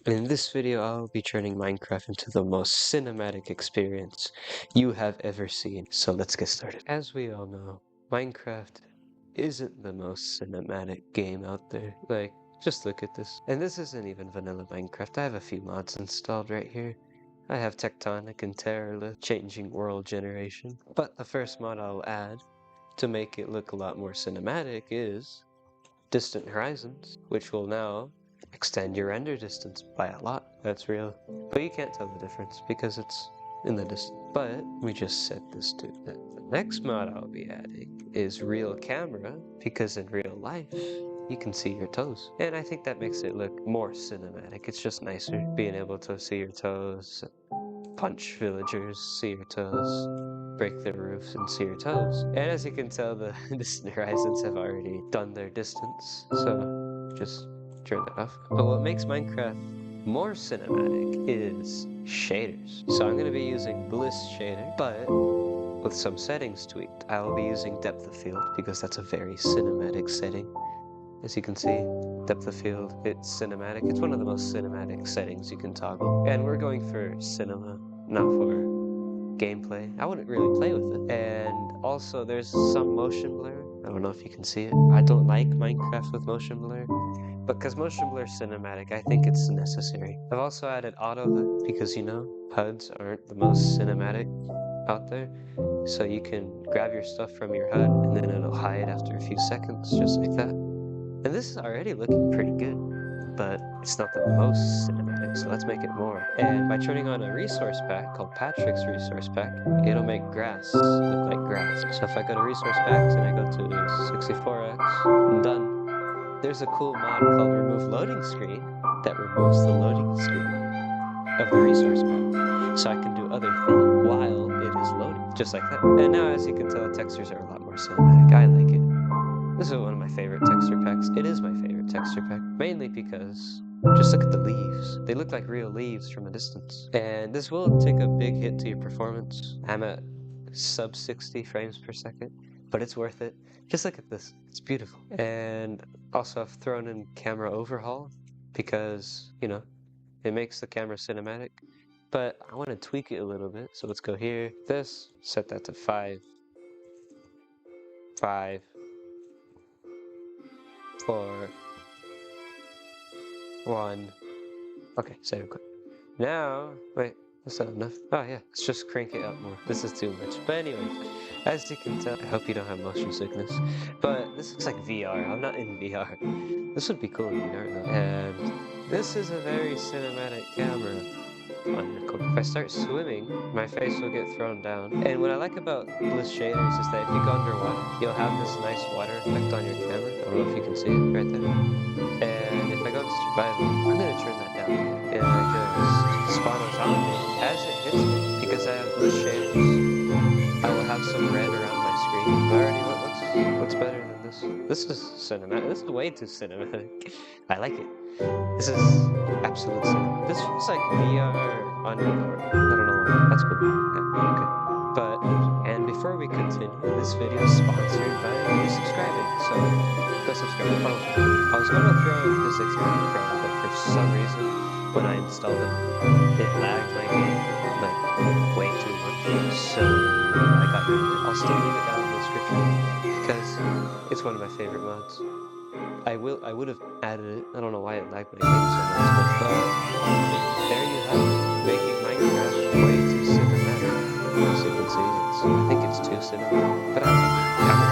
In this video, I'll be turning Minecraft into the most cinematic experience you have ever seen. So let's get started. As we all know, Minecraft isn't the most cinematic game out there. Like, just look at this. And this isn't even vanilla Minecraft. I have a few mods installed right here. I have Tectonic and Terralith, Changing World Generation. But the first mod I'll add to make it look a lot more cinematic is Distant Horizons, which will now extend your render distance by a lot. That's real. But you can't tell the difference because it's in the distance. But we just set this to it. The next mod I'll be adding is Real Camera, because in real life, you can see your toes. And I think that makes it look more cinematic. It's just nicer being able to see your toes, punch villagers, see your toes, break their roofs, and see your toes. And as you can tell, the Distant Horizons have already done their distance, so just turn that off. But what makes Minecraft more cinematic is shaders. So I'm going to be using Bliss shader, but with some settings tweaked. I will be using depth of field because that's a very cinematic setting. As you can see, depth of field, it's cinematic. It's one of the most cinematic settings you can toggle. And we're going for cinema, not for gameplay. I wouldn't really play with it. And also there's some motion blur. I don't know if you can see it. I don't like Minecraft with motion blur, but because motion blur is cinematic, I think it's necessary. I've also added auto HUD because, you know, HUDs aren't the most cinematic out there. So you can grab your stuff from your HUD and then it'll hide after a few seconds, just like that. And this is already looking pretty good, but it's not the most cinematic, so let's make it more. And by turning on a resource pack called Patrick's Resource Pack, it'll make grass look like grass. So if I go to Resource Packs and I go to 64x, done. There's a cool mod called Remove Loading Screen that removes the loading screen of the resource pack. So I can do other things while it is loading, just like that. And now, as you can tell, the textures are a lot more cinematic. I like it. This is one of my favorite texture packs. It is my favorite texture pack, mainly because just look at the leaves. They look like real leaves from a distance. And this will take a big hit to your performance. I'm at sub 60 frames per second, but it's worth it. Just look at this. It's beautiful. And also I've thrown in camera overhaul because, you know, it makes the camera cinematic. But I want to tweak it a little bit. So let's go here. This, set that to 5, 5, 4, 1. Okay, save it quick. Now, wait, that's not enough. Oh yeah, let's just crank it up more. This is too much. But anyways, as you can tell, I hope you don't have motion sickness. But this looks like VR. I'm not in VR. This would be cool in VR though. And this is a very cinematic camera. If I start swimming, my face will get thrown down. And what I like about Bliss shaders is that if you go underwater, you'll have this nice water effect on your camera. I don't know if you can see it right there. And if I go to survival, I'm going to turn that down. And I just spawn a zombie as it hits me. Because I have Bliss shaders, I will have some red around my screen. Already, what's better than this? This is cinematic. This is way too cinematic. I like it. This is absolute cinema. This feels like VR on record. I don't know why. That's cool. Yeah, okay. But, and before we continue, this video is sponsored by you subscribing. So, go subscribe. Oh, I was going to throw in Physics Minecraft, but for some reason, when I installed it lagged my game, like, way too much. So, I got rid of it. I'll still leave it down in the description, because it's one of my favorite mods. I would have added it. I don't know why it lagged my game so much, but there you have it. Making Minecraft way too cinematic. As you can see, I think it's too cinematic, but I like it.